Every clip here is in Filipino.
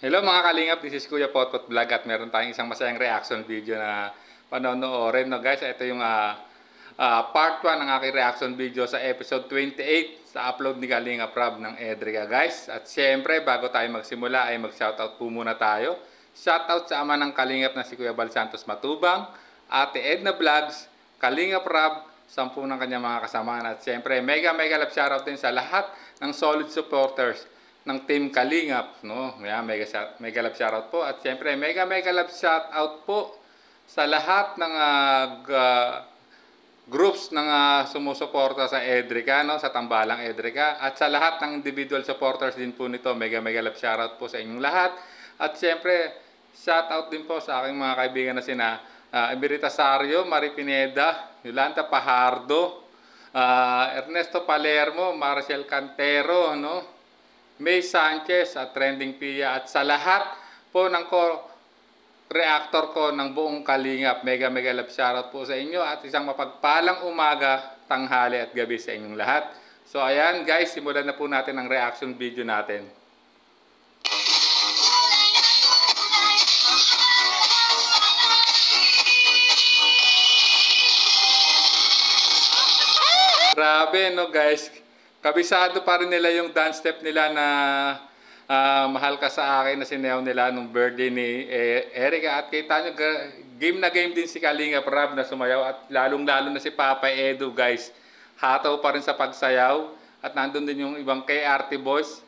Hello mga kalingap, this is Kuya Potpot Vlog at meron tayong isang masayang reaction video na panonoorin. No guys, ito yung part 1 ng aking reaction video sa episode 28 sa upload ni Kalingap Rob ng Edrica guys. At syempre, bago tayo magsimula ay mag-shoutout po muna tayo. Shoutout sa ama ng Kalingap na si Kuya Bal Santos Matubang, Ate Edna Vlogs, Kalingap Rob, 10 ng kanyang mga kasamaan. At syempre, mega love shoutout din sa lahat ng solid supporters ng Team Kalingap, no? Mega love shoutout po. At siyempre, mega love shoutout po sa lahat ng groups ng sumusuporta sa Edrica, no? Sa Tambalang Edrica. At sa lahat ng individual supporters din po nito, mega love shoutout po sa inyong lahat. At siyempre, shoutout din po sa aking mga kaibigan na sina Emerita Sario, Mari Pineda, Yolanda Pajardo, Ernesto Palermo, Marcel Cantero, no? May Sanchez at Trending Pia at sa lahat po ng reactor ko ng buong Kalingap. Mega love shoutout po sa inyo at isang mapagpalang umaga, tanghali at gabi sa inyong lahat. So ayan guys, simulan na po natin ang reaction video natin. Grabe no guys. Kabisado pa rin nila yung dance step nila na mahal ka sa akin na sinew nila nung birthday ni Erica. At kita nyo, game na game din si Kalingap Rob na sumayaw. At lalong-lalo na si Papa Edu guys. Hataw pa rin sa pagsayaw. At nandun din yung ibang KRT Boys,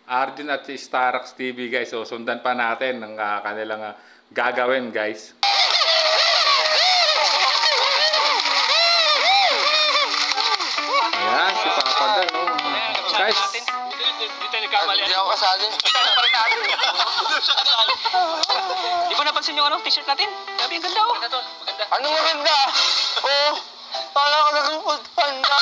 Arjun at si Starax TV guys. So sundan pa natin ng kanilang gagawin guys. Ayan, si Papa Dan, no? Guys, dito nagkamali. Hindi ako kasali. Di ba napansin yung t-shirt natin? Sabi, ang ganda oh. Maganda. Ano maganda? Oh, para ako nagpupod panda.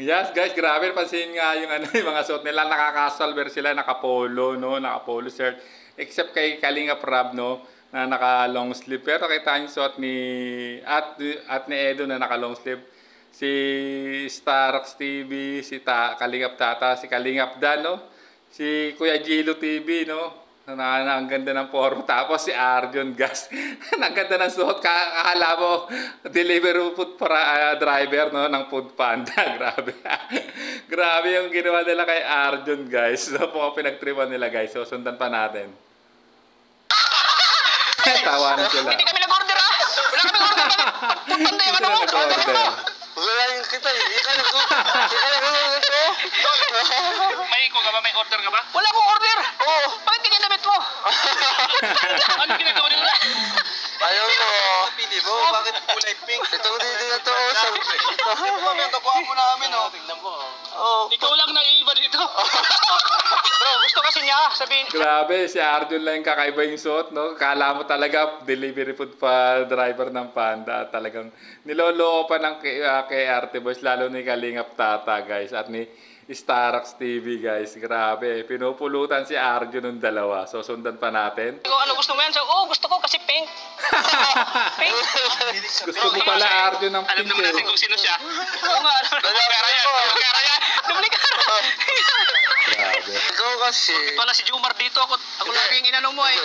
yes guys, grabe. Pansin nga yung, yung mga suot nila. Nakaka-casual sila, naka-polo, no? Naka-polo shirt. Except kay Kalingap Rob, no? Na naka-long sleeve. Pero kita yung suot ni at ni Edo na naka-long sleeve. Si Starax TV, si Kalingap Tata, si Kalingap Dan, no? Si Kuya Gilo TV, no? Ang ganda ng form. Tapos si Arjun, gas. Ang ganda ng suot. Kakala mo, delivery food para driver, no? Ng Food Panda. Grabe. Grabe yung ginawa nila kay Arjun, guys. So, po pinagtripan nila, guys. So, sundan pa natin. Tawanan sila. Hindi kami nag-order ah. Wala kami order. Panda yung ano mo. Wala yung kita eh. Ikaw nag-order. May order ka ba? Wala akong order. Oo. Bakit ganyan damit mo? Ano ginagawa nila? Ayaw mo. Pili mo, bakit kulay pink? Ito dito na to. Nakuha mo namin, oh. Tingnan mo. Oh. Ikaw lang naiiba dito. Bro, gusto kasi niya sabihin. Grabe, si Arjun lang yung kakaiba yung suot, no? Kala mo talaga delivery food pa driver ng Panda. Talagang niloloko pa ng KRT Boys, lalo ni Kalingap Tata, guys. At ni Starax TV, guys. Grabe, pinupulutan si Arjun ng dalawa. So, sundan pa natin. Ano gusto mo yan? So, gusto ko kasi pink. Pink? Gusto mo pala Arjun ng Alam pink, naman natin eh. kung sino siya. Oo nga. Dublikara yan. Dublikara. Grabe. Ikaw kasi. Pala si Jumar dito. Ako laging inanong mo eh.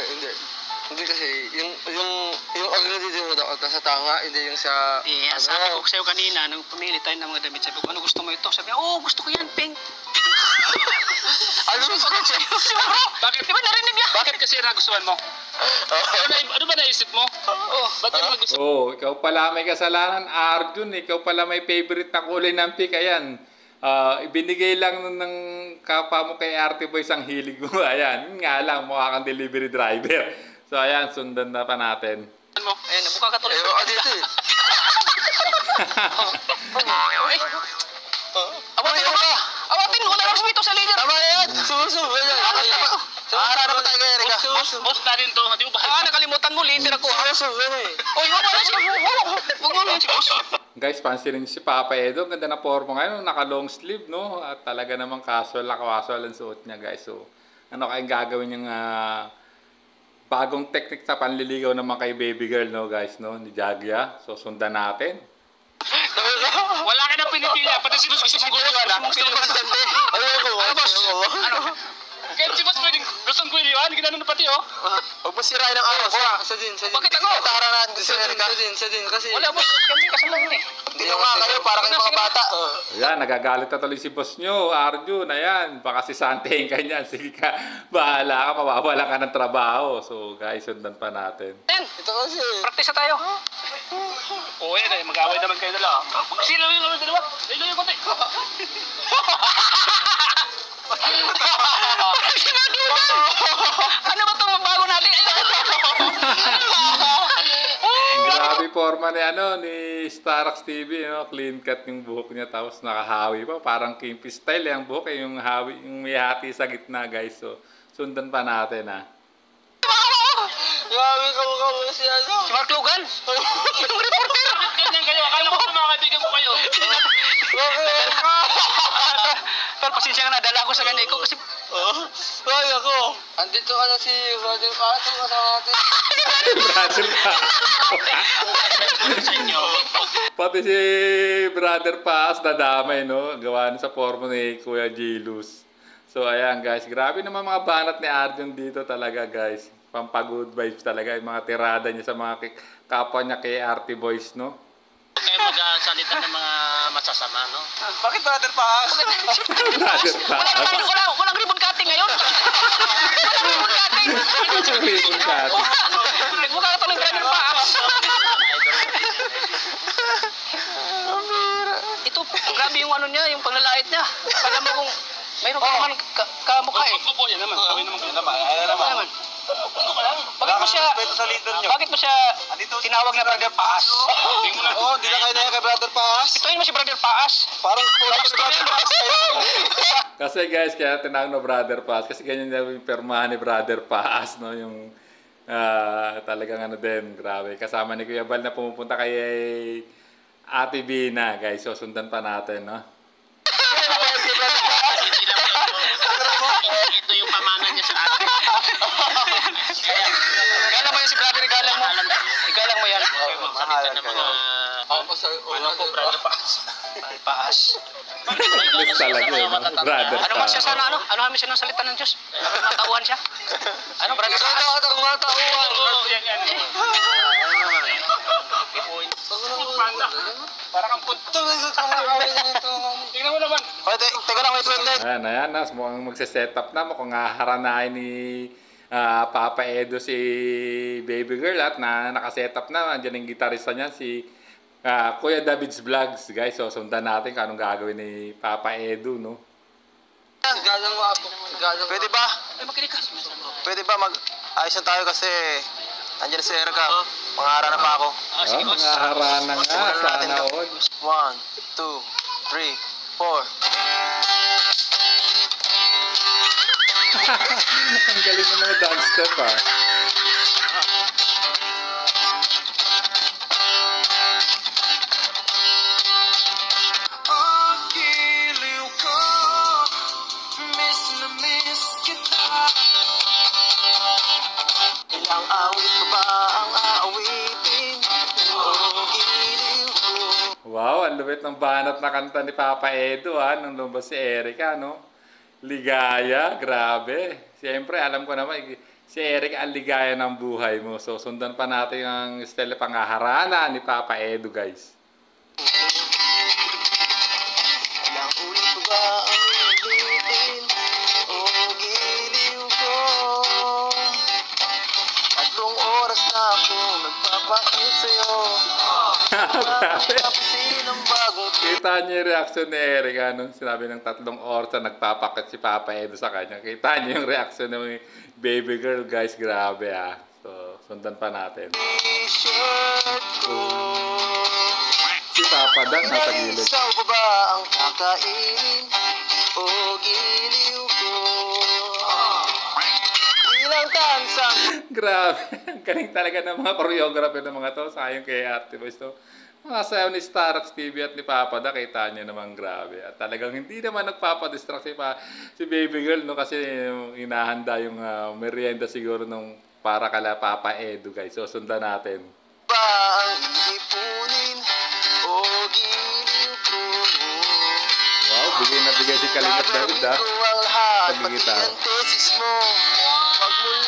Hindi kasi, yung agad mo daw sa tanga, hindi yung sa... Sabi ko sa'yo kanina, nung pumili tayo ng mga damit, sabi ko, ano gusto mo ito? Sabi niya, gusto ko yan, pink. Ano gusto ko siya? Bakit? Di ba narinig niya? Bakit kasi nagustuhan mo? Ano ba naisip mo? Ba't yung gusto mo? Ikaw pala may kasalanan, Arjun. Ikaw pala may favorite na kulay ng pink. Ayan. Ibinigay lang ng kapwa mo kay RT Boys ang hilig mo. Ayan. Nga lang, mukha kang delivery driver. So, ayan. Sundan na pa natin. Ayan, nabuka ka tuloy. Ayaw ka dito eh. Awatin mo ba? Awatin mo! Wala lang dito sa leader! Tama yan! Sumusubo yan! Harap tayo kay Erika. Boss na rin to. Di mo ba? Nakalimutan mo, leader ako. Sumusubo yan eh. Oy, wala siya. Huwag mo lang si boss. Guys, pansinin si Papa Edo. Ganda na forma ngayon. Naka-long sleeve, no? At talaga namang casual ang suot niya, guys. So, ano kayong gagawin niyang bagong technique sa panliligaw naman kay baby girl, no, guys, no? Ni Jagya. So, sundan natin. Wala ka na pinipili. Pati si boss gusto mong guluhan. Gusto mong guluhan. Ano ko? Ano boss? Ano? Kahit si boss pwedeng Gusto ko iliwan, ginanon pati oh. Huwag mo sirain ang araw. Sa din. Bakit ako? Tara natin sa Erika. Sa din. Kasi Wala boss, kami kasama yun eh. hindi nyo nga kayo para kayong mga bata. Ayan, nagagalit na tuloy si boss nyo, Arjun. Ayan, baka si Santing ka niyan. Sige ka, bahala ka, mawawala ka ng trabaho. So guys, sundan pa natin. Ten, Ito kasi. practice na tayo. Oo yan eh, mag-away naman kayo dalawa. Sino yung dalawa? Ilo yung konti. Ano ba itong bago natin? Grabe forma ni Starax TV, no? Clean cut yung buhok niya, tapos nakahawi pa. Parang Kimpy style yung buhok, yung hawi, yung may hati sa gitna, guys. So, sundan pa natin, ha. Grabe ka si ano. Si Mark Logan? Yung reporter? Ganyan kayo, akala ko mga kaibigan ko kayo. Pero pasensya ka na, dala ko sa kanya ko kasi... Ay, ako. Andito ano si Brother Pato kasama natin. Brother pa. Pati si Brother Paas nadamay, no? Gawa sa forma ni Kuya Jilus. So, ayan, guys. Grabe naman mga banat ni Arjun dito talaga, guys. Pampagood vibes talaga. Yung mga tirada niya sa mga kapwa niya kay RT Boys, no? Kayo magsalita ng mga masasama, no? Bakit Brother Paas? Brother Paas. Walang ribbon cutting ngayon. Walang ribbon cutting. Ribbon cutting. Nagmukha ka tuloy Brother Paas. Ito, grabe yung ano niya, yung paglalait niya. Alam mo kung mayroon ka naman kamukha eh. Opo, yan naman. Kami naman. Yan naman. Bakit mo siya, Respeto sa leader nyo. bakit mo siya tinawag na Brother Paas? Oo, di na kayo na kay Brother Paas. Ituin mo si Brother Paas. Parang pula si Brother Paas. Kasi guys, kaya tinawag na Brother Paas. Kasi ganyan na yung permahan ni Brother Paas, no? Yung talagang ano din, grabe. Kasama ni Kuya Bal na pumupunta kay Ate Bina, guys. So, sundan pa natin, no? Ito yung pamana niya sa atin. Galang mo yan si brother, igalang mo. Igalang mo yan. Mahalan kayo. Ako sa Brother Paas. Paas. English talaga, no? Brother Ano man Paas. siya sana, ano? Ano kami siya ng salita ng Diyos? Para matauhan siya? Ano, Brother Ikaw Paas? na ako matauhan. Para kang punto. Tingnan mo naman. Teka lang, wait. Ayan, na. Mukhang magsiset up na. Mukhang haranahin ni Papa Edo si Baby Girl at nakaset up na. Nandiyan yung gitarista niya, si Kuya David's Vlogs. Guys, so sundan natin kung anong gagawin ni Papa Edo, no? Galang mo ako. Pwede ba? Ay, makinig ka. Pwede ba ayos na tayo kasi nandiyan si Erika. Pangarap na pa ako. Oh, mga harana nga, sana all. 1, 2, 3, 4. Ang galing ng mga dance step, ah. Ilang awit pa ba ang aawitin? Giliw ko. Wow, ang lupit ng banat na kanta ni Papa Edo, ha, nung lumabas si Erika, no? Ligaya, grabe. Siyempre, alam ko naman, si Erika ang ligaya ng buhay mo. So, sundan pa natin ang style pangaharana ni Papa Edo, guys. Ilang ulit pa ba ang ulitin? Giliw ko. 3 oras na ako nagpapakit sa'yo. Grabe. Napasin ang bagong Kita niyo yung reaction ni Erika nung sinabi ng 3 oras na nagpapakit si Papa Edo sa kanya. Kita niyo yung reaction ng baby girl, guys. Grabe, ah. So, sundan pa natin. t-shirt ko. Si Papa Dan nasa gilid. Ikaw ba ba ang kakainin? O giliw ko? Ilang tansang Grabe. Ang galing talaga ng mga choreographer ng mga to. Sayang kay Ate Boys to. Mga sayaw ni Starax TV at ni Papa Da, kita niyo naman grabe. At talagang hindi naman nagpapadistract si baby girl, no? Kasi inahanda yung merienda siguro nung para kala Papa Edo, guys. So, sundan natin. ba ang ipunin? O giliw ko? Wow, bigay na bigay si Kalingap David, ha? Gagawin ko ang lahat, Sabi pati kita. ang tesis mo.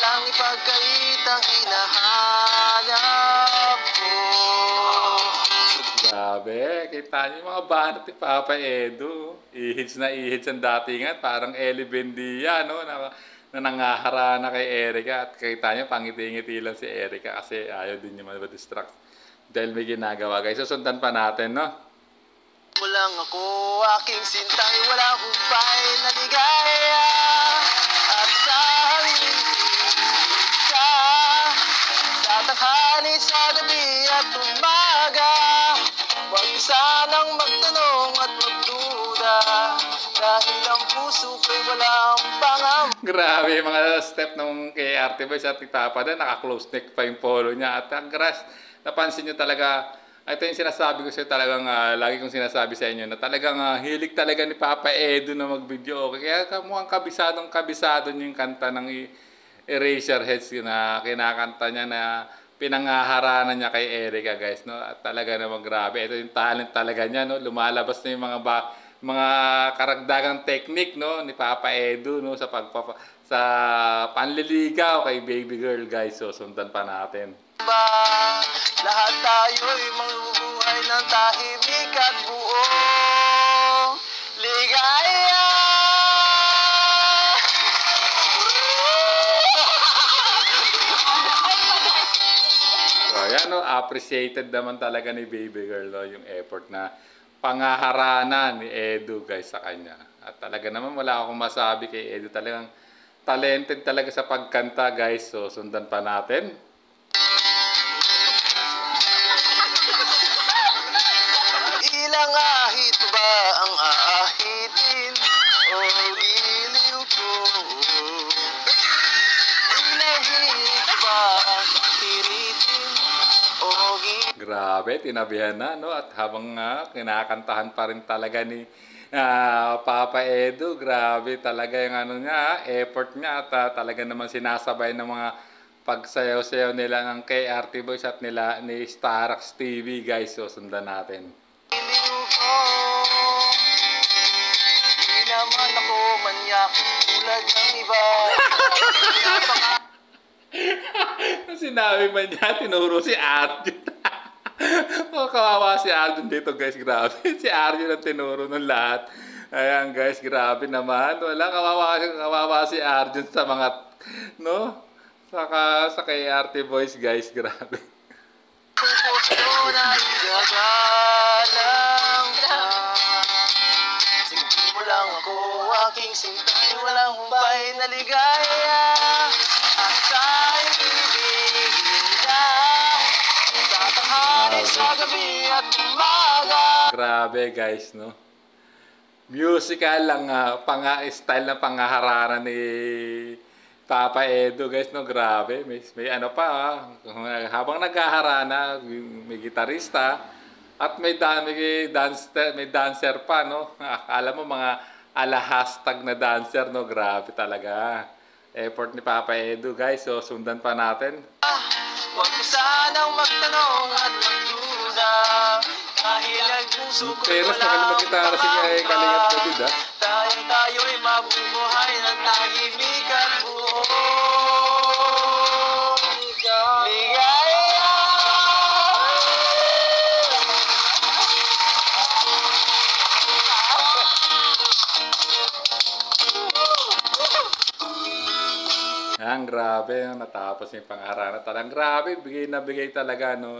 lang ipagkait ang hinahanap ko. Grabe, kita niyo yung mga banat ni Papa Edu. Ihits na ihits ang datingan, parang Ellie Bendia, no? Na nangahara na kay Erica. At kita niyo, pangiti-ngiti lang si Erica kasi ayaw din niya ma-distract. Dahil may ginagawa, guys. Susundan pa natin, no? Walang ako, aking sintay, wala humpay na ligaya. At sa hangin ka, sa tanghali, sa gabi at umaga. Huwag sanang magtanong at magduda, dahil ang puso ko'y walang pangamba. Grabe, yung mga step nung kay Arte Boy sa Papa doon, naka-close neck pa yung polo niya. At ang grass, napansin nyo talaga, ito yung sinasabi ko sa'yo talagang, lagi kong sinasabi sa inyo, na talagang hilig talaga ni Papa Edu na mag-video. Kaya mukhang kabisado niyo yung kanta ng Eraserheads na kinakanta niya na pinangaharanan niya kay Erica, guys, no? At talaga namang grabe. Ito yung talent talaga niya, no? Lumalabas na yung mga karagdagang technique, no, ni Papa Edu, no, sa sa panliligaw kay baby girl, guys. So sundan pa natin. Lahat tayo'y mabubuhay ng tahimik at buong ligaya. So ayan, no, appreciated naman talaga ni baby girl, no, yung effort na pangaharanan ni Edu, guys, sa kanya. At talaga naman wala akong masabi kay Edu, talagang talented talaga sa pagkanta, guys. So sundan pa natin. Ilang ahit ba ang aahitin o liliw ko? Ilang hit ba ang tiritin o Grabe, tinabihan na, no? At habang kinakantahan pa rin talaga ni Papa Edu, grabe talaga yung ano niya, effort niya. At talaga naman sinasabay ng mga pagsayaw-sayaw nila ng KRT Boys at nila ni Starax TV, guys. So sundan natin. liliw ko? Di naman ako manyak tulad ng iba. Nung sinabi man niya, tinuro si Arjun. Oh, kawawa si Arjun dito, guys. Grabe. Si Arjun ang tinuro ng lahat. Ayan, guys. Grabe naman. Wala, kawawa si Arjun sa mga, no? Sa kay Arte Boys, guys. Grabe. Kung puso na igagalang ka, siguro mo lang ako, aking sintay, walang humpay na ligaya. At sa'y ibigin ka, sa tanghali, sa gabi at umaga. Grabe, guys, no? Musical lang, style na pangahararan ni Papa Edu, guys, no? Grabe. May ano pa, habang naghaharana, may gitarista at may dancer pa, no? Akala mo mga hashtag na dancer, no? Grabe talaga. Effort ni Papa Edu, guys. So sundan pa natin. Huwag mo sanang magtanong at magduda, dahil ang puso ko'y Pero sa walang mag-gitara si Kalingat David, ha? Tayo'y mabubuhay ng tahimik at buong ligaya. Ang grabe, natapos yung pang-aralan. Talagang grabe, bigay na bigay talaga, no?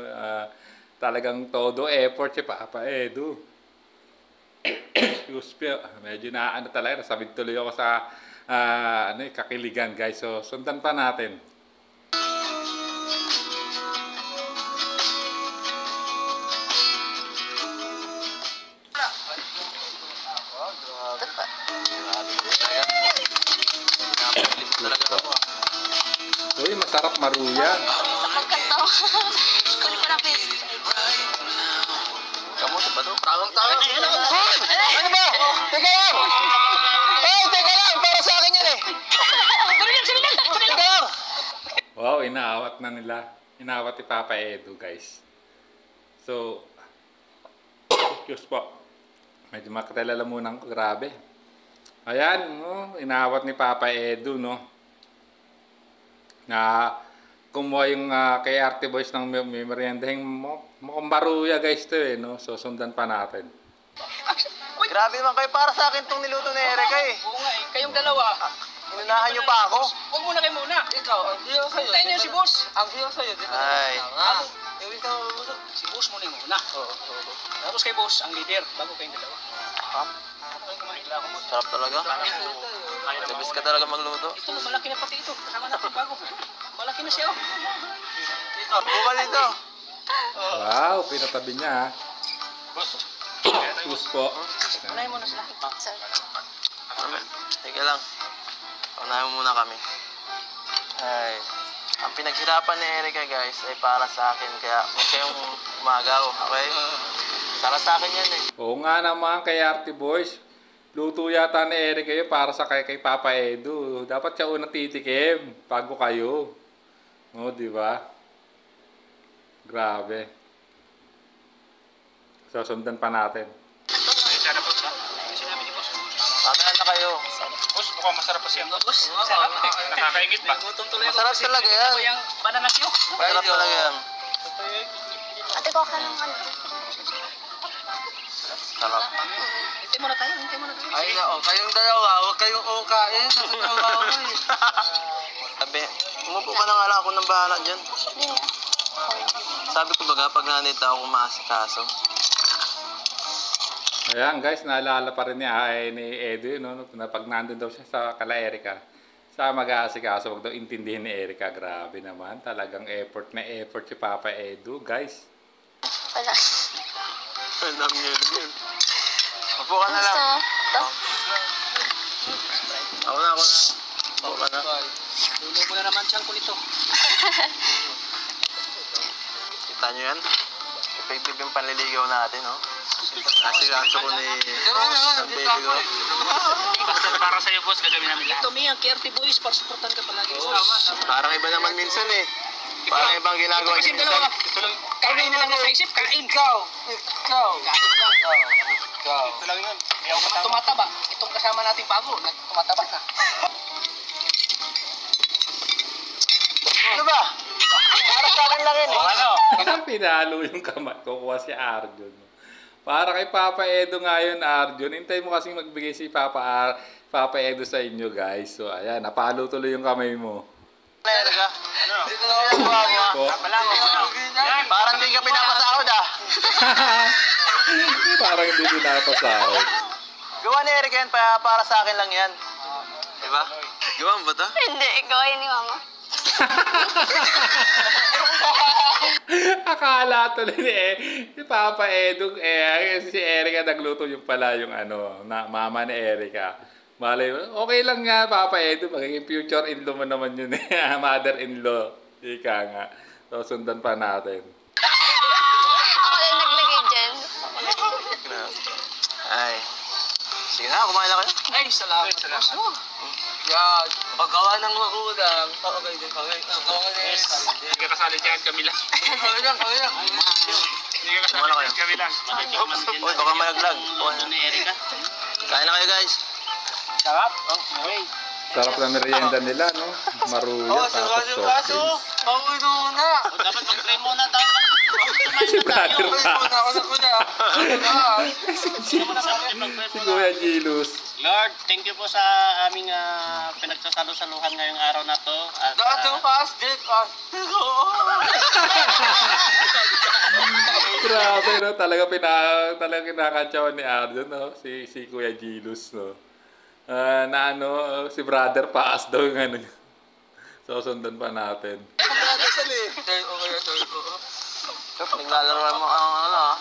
Talagang todo effort si Papa Edu. Excuse me, medyo naano talaga, nasabit tuloy ako sa kakiligan, guys. So sundan pa natin. Uy, masarap maruya. Magkanta. Kunin ko na, please. Kamu ba ito? Tawang-tawang. Ano ba? Teka lang! Hey, teka lang! Para sa akin yan eh! Teka lang! Wow, inaawat na nila. Inaawat ni Papa Edu, guys. So, excuse po. Medyo makatalamunan ko. Grabe. Ayan, no? Inaawat ni Papa Edu, no? Na kumuha yung kay Arte Boys ng meriendahing mukhang baruya guys to eh, no? So sundan pa natin. Grabe naman kayo, para sa akin tong niluto ni Erica eh. Oo nga eh, kayong dalawa. Inunahan niyo pa ako. Huwag muna kayo muna. Ikaw, ang hiyo sa'yo. Hintayin niyo si boss. Ang hiyo sa'yo. Ay. Si boss muna yung una. Tapos kay boss, ang leader. Bago kayong dalawa. Sarap talaga. Labis ka talaga magluto. Ito, malaki na pati ito. Kasama natin bago. Malaki na siya. Bukal ito. Wow, pinatabi niya. Boss po. Unahin mo na sila. Teka lang. Unahin muna kami. Ay. Ang pinaghirapan ni Erica guys ay para sa akin. Kaya huwag kayong umagaw. Okay? Para sa akin yan eh. Oo nga naman kay Arte Boys. Luto yata ni Eric kayo para sa kay Papa Edu. Dapat siya unang titikim bago kayo. O, di ba? Grabe. Susundan pa natin. Sana po sa. Sinabi ni boss. Mamaya na kayo. Boss, mukhang masarap pa siya. Boss, sarap. Nakakaingit ba? Masarap talaga yan. Ito yung banana siyo. Masarap talaga yan. Ate ko ka ng ano. Sarap. Hintay muna tayo. Ay na, kayong dalawa, huwag kayong okain. Sabi, umupo ka na nga lang ako ng bahala dyan. Sabi ko baga, pag nandito ako kumasikaso. Ayan guys, naalala pa rin ni Edu no, na pag nandun daw siya sa kala Erica. Sa mag-aasikaso, wag daw intindihin ni Erica. Grabe naman, talagang effort na effort si Papa Edu guys. Wala. Alam niyo yun. Upo ka na lang. Ito? Ako na. Upo ka na. Tulo mo na naman siyang ko nito. Kita nyo yan? Effective yung panliligaw natin, no? Nasikaso ko ni baby ko. Basta para sa'yo boss, gagawin namin lahat. Ito Mia, Kerty Boys, para supportan ka palagi. Parang iba naman minsan eh. Parang ibang ginagawa niyo minsan. Kain na lang sa isip, kain. Ikaw. Kain lang. Ito lang yun. Tumataba. Itong kasama nating bago, tumataba na. Ano ba? Para sa akin lang yun eh. Ano? Parang pinalo yung kamay. Kukuha si Arjun. Para kay Papa Edu ngayon, Arjun. Hintay mo kasing magbigay si Papa Edu sa inyo, guys. So, ayan. Napalo tuloy yung kamay mo. Erica, dito na ako yung mukha mo. Po. Parang di ka pinapasahod ah. Parang hindi pinapasahod. Gawa ni Erica yan, para sa akin lang yan. Diba? Gawa mo ba ito? Hindi, ikaw ay ni mama. Akala tuloy si Papa Edu, si Erica nagluto yung pala yung mama ni Erica. Malay mo, okay lang nga Papa Edu, magiging future in-law mo naman yun mother-in-law. Ika nga. So sundan pa natin. Ako lang naglagay dyan. Ay. Sige na, kumain na kayo. Ay, salamat. Yan. Paggawa ng magulang. Okay din. Hindi ka kasali dyan, kami lang. Kami lang. Hindi ka kasali Kumala kayo. dyan, kami lang. Uy, baka malaglag. Kain na kayo guys. Sarap? Sarap na merienda nila, no? Maruya, tapos soft drinks. Ako ito muna. Dapat mag-try muna tayo. Si Brother pa. Si Kuya Gilus. Lord, thank you po sa aming pinagsasalo-saluhan ngayong araw na to. At, Grabe, no? Talaga kinakantsawan ni Arjun, no? Si Kuya Gilus, no? Si Brother Paas daw yung ano. So, sundan pa natin. Naglalaro mo ang ano ah.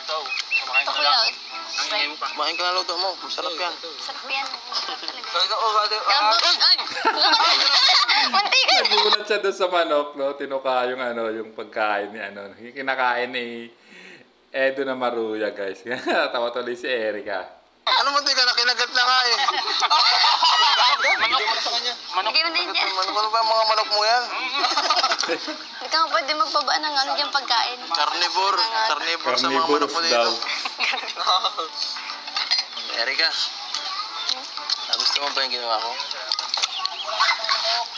ikaw, kumakain Ito ka ko lang. lang. Nanginginig mo pa. Kumain ka na luto mo. Masarap yan. Sarap yan. Munti ka. Nagulat siya doon sa manok, no? Tinuka yung yung pagkain ni yung kinakain ni Edu na Maruya, guys. Tawa tuloy si Erica. Ano munti ka na? Kinagat na nga eh. Manok sa kanya. Manok. Lagay mo din yan. Ano ba mga manok mo yan? Hindi ka nga pwede magbaba ng ano dyan pagkain. Carnivore. Carnivore sa mga manok mo Carnivores daw. dito. Erica, gusto mo ba yung ginawa ko?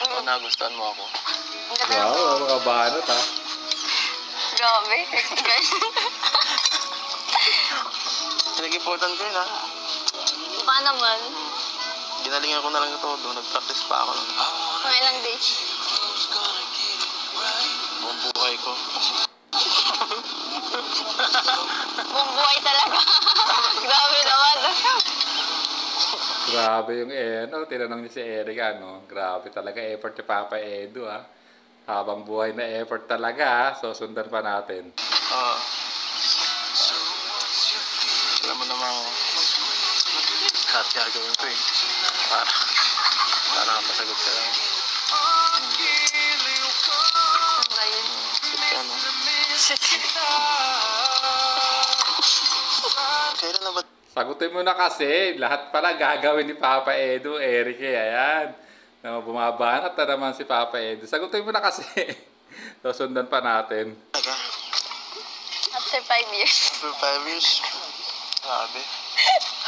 O nagustuhan mo ako. Ang ganda ng Wow, mga banat ha. Grabe. Guys. Pinag-important ko yun ha. Mukha naman. Ginalingan ko na lang ito. Doon nag-practice pa ako. Mga ilang days. Buong buhay ko. Buong buhay talaga. Grabe naman. Grabe yung tinanong niya si Erica, no? Grabe talaga effort ni Papa Edu, ha? Habang buhay na effort talaga, ha? So, sundan pa natin. Oo. Alam mo namang lahat gagawin ko eh. Para mapasagot ka lang. Ano ba yun? Sweet ka, no? Kailan na ba? Sagutin mo na kasi, lahat pala gagawin ni Papa Edu, Erica, ayan. No, bumabanat na naman si Papa Edu. Sagutin mo na kasi. So, sundan pa natin. Teka, After 5 years. after 5 years. Grabe.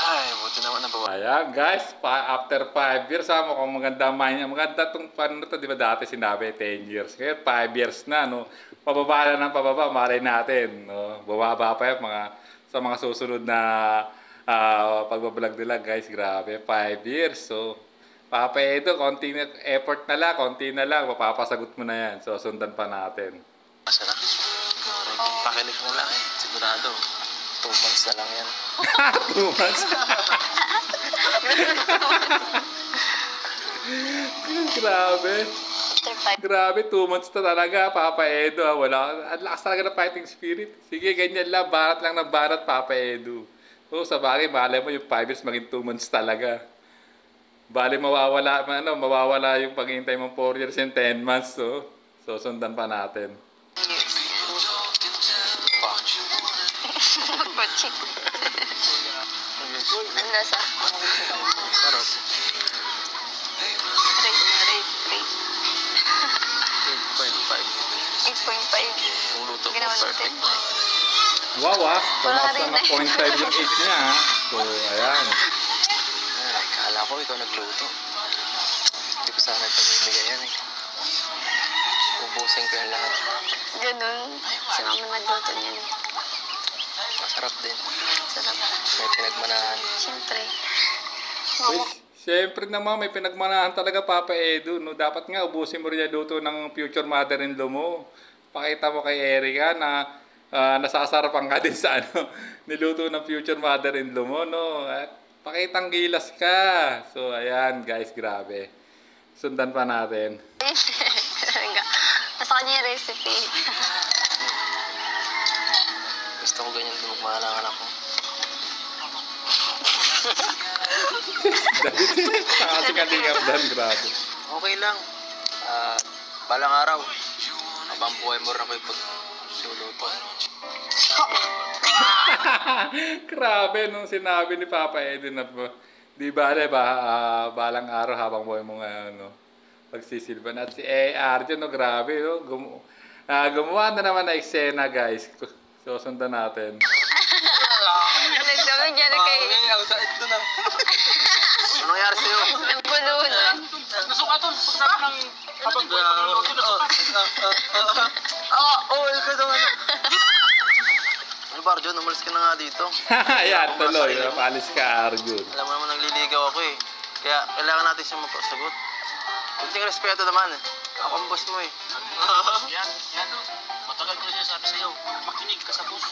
Ay, buti naman na bawa. Ayan, guys, after 5 years, mukhang maganda man. Maganda itong paano to, di ba dati sinabi 10 years. Ngayon, 5 years na, no? Pababa na ng pababa, malay natin. No? Bumaba pa yung sa mga susunod na pagbablog nila, guys. Grabe, 5 years. So, Papa Edu, konting effort na lang, konti na lang, mapapasagot mo na yan. So, sundan pa natin. Masarap. Pakilig na lang eh. Sigurado. 2 months na lang yan. 2 months. Grabe. After 5. Grabe, 2 months na talaga, Papa Edu. Wala, ang lakas talaga ng fighting spirit. Sige, ganyan lang, barat lang ng barat, Papa Edu. So, sa bagay, malay mo yung 5 years maging 2 months talaga. Bali, mawawala yung paghihintay mong 4 years and 10 months. So, sundan pa natin. Pachik. Ano nasa? Sarap. Rate. 8.5. 8.5. Yung luto ko Ginawa natin. perfect na. Wow, tumaas rin na ng 0.5 yung 8 niya, ha? So, ayan. Ay, kala ko ikaw nagluto. Hindi ko sana pamimigay yan eh. Ubusin ko yung lahat. Ganun. Si mama nagluto niyan. Masarap din. Sarap. May pinagmanahan. Siyempre. Siyempre naman, may pinagmanahan talaga, Papa Edu. No? Dapat nga, ubusin mo rin yung luto ng future mother-in-law mo. Pakita mo kay Erica na nasasarapan ka din sa niluto ng future mother-in-law mo. No? At pakitang gilas ka. So, ayan, guys, grabe. Sundan pa natin. Nasa kanya yung recipe. Gusto ko ganyan din magmahal ang anak ko. Saka si Kalingap Dan, grabe. Okay lang. Balang araw. Habang buhay mo rin ako yung pagluluto. Grabe nung sinabi ni Papa Edu na di ba balang araw habang buhay mo pagsisilban. At si Arjun, no, grabe, no? Gumawa na naman na eksena, guys. So, sundan natin. Nagsabi niya na kay... Ano nangyari sa'yo? Nabulunan. Nasukatan. Pagsabi ng habang buhay pagluluto, nasukatan. Ikaw naman. Ano ba, Arjun? Umalis ka na nga dito. Ayan, tuloy. Palis ka, Arjun. Alam mo naman nagliligaw ako eh. Kaya kailangan natin siyang magpasagot. Kunting respeto naman eh. Ako ang boss mo eh. Yan. Matagal ko na sinasabi sa'yo. Makinig ka sa boss.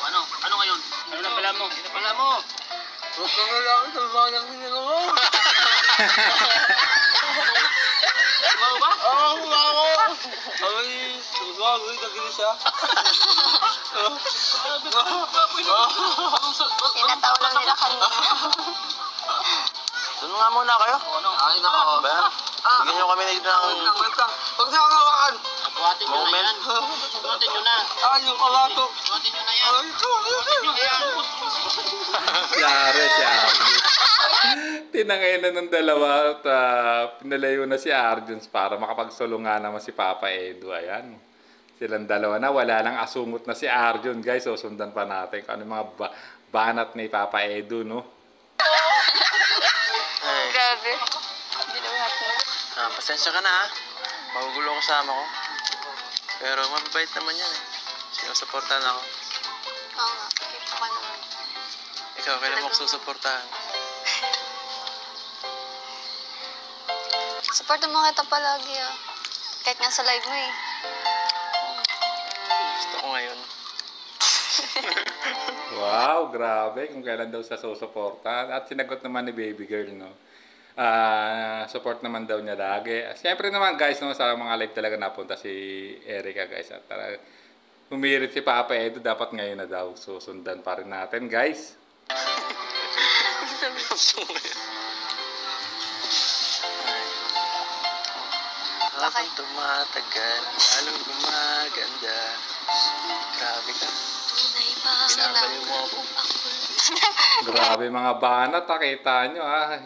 Ano ngayon? Ano na pala mo? Huwag ka nga lang sa mga nang hinagawa. Ano ba? Ay, bago yung nagili siya. Tinatawa lang nila kanina. Doon nga muna kayo. Ay, nako. Ba? Bigyan nyo kami ng... Huwag na kawakan. Buhatin nyo na yan. Buhatin nyo na. Ay, yung kalato. Buhatin nyo na yan. Buhatin nyo na yan. Yari si Arjun. Tinangay na ng dalawa at pinalayo na si Arjun para makapagsulungan naman si Papa Edu. Ayan. Silang dalawa na. Wala nang asungot na si Arjun, guys. So, sundan pa natin kung ano mga banat ni Papa Edu, no? Ay, Grabe. Binuhat na. Pasensya ka na ha. Magugulo ko sa ama ko. Pero mababait naman yan eh. Sinusuportahan ako. Oo nga, kita ko naman. Ikaw, kailan mo ako susuportahan? Supportan mo kita palagi ah. Kahit nga sa live mo eh. Gusto ko ngayon. Wow, grabe. Kung kailan daw sa susuporta. At sinagot naman ni baby girl, no? Support naman daw niya lagi. Siyempre naman guys, no, sa mga live talaga napunta si Erica guys. At talaga, humirit si Papa Edo, dapat ngayon na daw. Susundan pa rin natin guys. Habang tumatagal, lalong gumaganda. Grabe ka. Binabaliw mo ako. Grabe mga banat, kita nyo ha.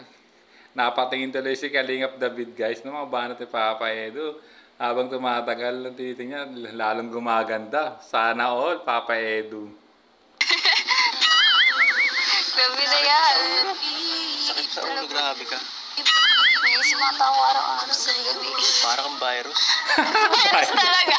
Napatingin tuloy si Kalingap David guys, no, mga banat ni Papa Edo. Habang tumatagal, ang titing niya, lalong gumaganda. Sana all, Papa Edo. Grabe na yan. Sakit sa ulo, grabe ka. Naisip mata ako araw-araw sa gabi. Parang kang virus. Virus talaga.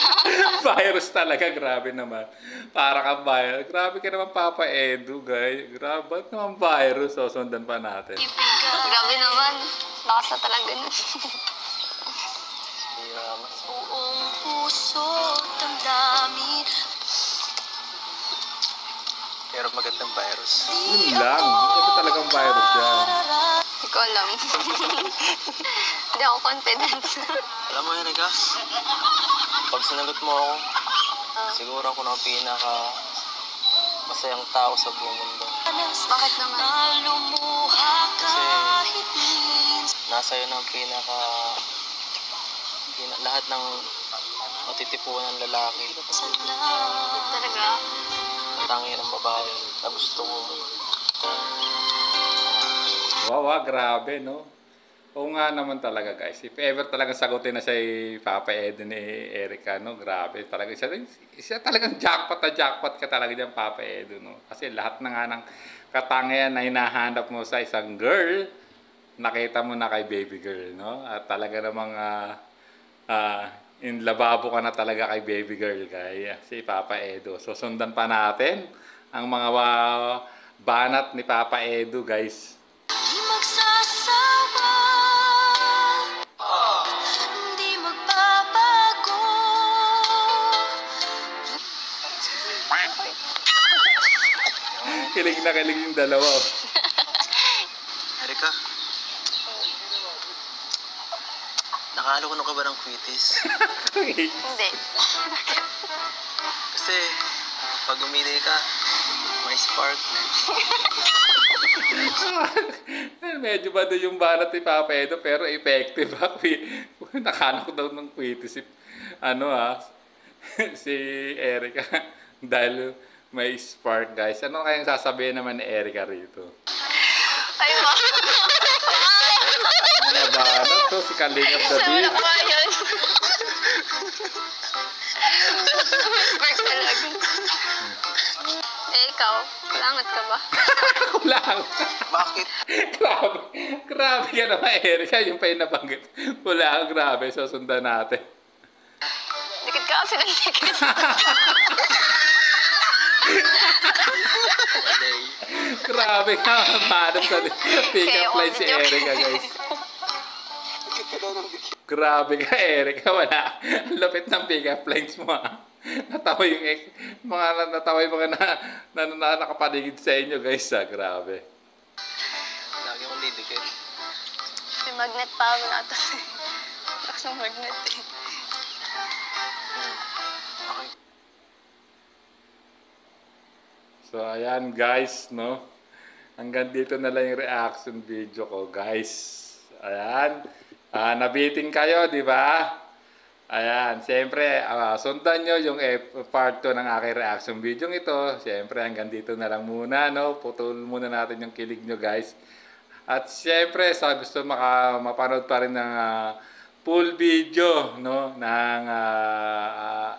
Virus talaga, grabe naman. Para kang virus. Grabe ka naman, Papa Edu, guys. Grabe, ba't naman virus? So, sundan pa natin. Grabe naman. Lakas na talaga nun. Yaman. Buong puso, damdamin. Pero magandang virus. Yun lang. Ito talagang virus yan. Hindi ko alam. Hindi ako confident. Alam mo yun, Gas? Pag sinagot mo ako, siguro ako na ang pinaka masayang tao sa buong mundo. Bakit naman? Kasi nasa iyo ng lahat ng matitipuan ng lalaki. Talaga? Tangi ng babae na gusto ko. Wow, grabe, no? Oo nga naman talaga, guys. If ever talagang sagutin na si Papa Edu ni Erica, no? Grabe, talaga siya talagang jackpot na jackpot ka talaga dyan, Papa Edu, no? Kasi lahat na nga ng katangian na hinahanap mo sa isang girl, nakita mo na kay baby girl, no? At talaga namang in lababo ka na talaga kay baby girl, kay si Papa Edu. So, sundan pa natin ang mga banat ni Papa Edu, guys. Di magsasawa, di magbabago. Kilig na kilig yung dalawa. Erika, nakaaloko ka ba ng quitis? Hindi. Kasi pag umili ka, may spark. Medyo ba doon yung banat ni Papa Edu, pero effective ha. Nakanok daw ng quitis si, si Erica. Dahil may spark, guys. Ano kayang sasabihin naman ni Erica rito? Ay, ma. Mga banat to, si Kalingap Sama na David. ba yun? Spark talaga. Eh, ikaw, kulangat ka ba? Kulang. Bakit? Grabe ka naman, Erica. Yung pa yung nabanggit. Kulang, grabe. So, sundan natin. Dikit ka kasi ng dikit. Grabe ka, manap sa pick-up line si Erica, guys. Grabe ka, Erica. Wala. Ang lapit ng pick-up lines mo, ha. Natawa yung mga nakapaligid sa inyo, guys, ha. Grabe. Lagi akong didikit. May magnet pa ako nato. Lakas ng magnet eh. Okay. So, ayan, guys, no. Hanggang dito na lang yung reaction video ko, guys. Ayan. Nabitin kayo, di ba? Ayan, siyempre, sundan nyo yung part 2 ng aking reaction video ito. Siyempre, hanggang dito na lang muna, no? Putol muna natin yung kilig nyo, guys. At siyempre, sa gusto mapanood pa rin ng full video, no? Ng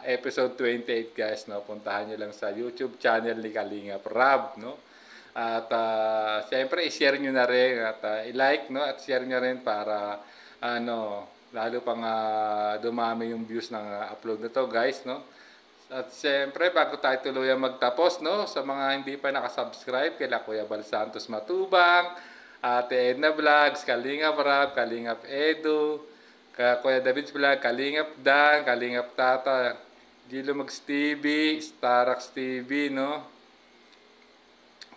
episode 28, guys, no? Puntahan nyo lang sa YouTube channel ni Kalingap Rab, no? At siyempre, i-share nyo na rin at i-like, no? At share nyo rin para lalo pang dumami yung views ng upload na to, guys, no? At siyempre, bago tayo tuluyang magtapos, no, sa mga hindi pa nakasubscribe, kila Kuya Bal Santos Matubang, Ate Edna Vlogs, Kalingap Rap, Kalingap Edu, Kuya David's Vlog, Kalingap Dan, Kalingap Tata, Gilo Mags TV, Starax TV, no?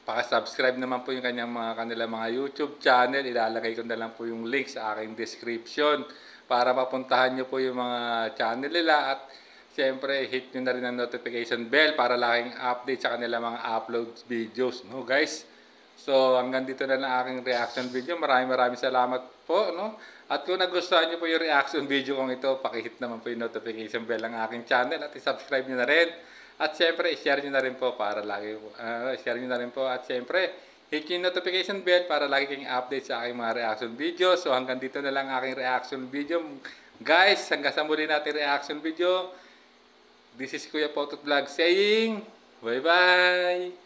Paka-subscribe naman po yung kanilang mga YouTube channel. Ilalagay ko na lang po yung link sa aking description para mapuntahan nyo po yung mga channel nila. At siyempre, hit nyo na rin ang notification bell para laging update sa kanilang mga upload videos, no guys? So, hanggang dito na lang aking reaction video. Maraming salamat po, no? At kung nagustuhan nyo po yung reaction video kong ito, pakihit naman po yung notification bell ng aking channel at i-subscribe nyo na rin. At siyempre, i-share nyo na rin po para lagi, share nyo na rin po. At siyempre, hit yung notification bell para lagi kayong update sa aking mga reaction video. So, hanggang dito na lang aking reaction video. Guys, hanggang sa muli natin reaction video. This is Kuya Potot Vlog saying, bye-bye!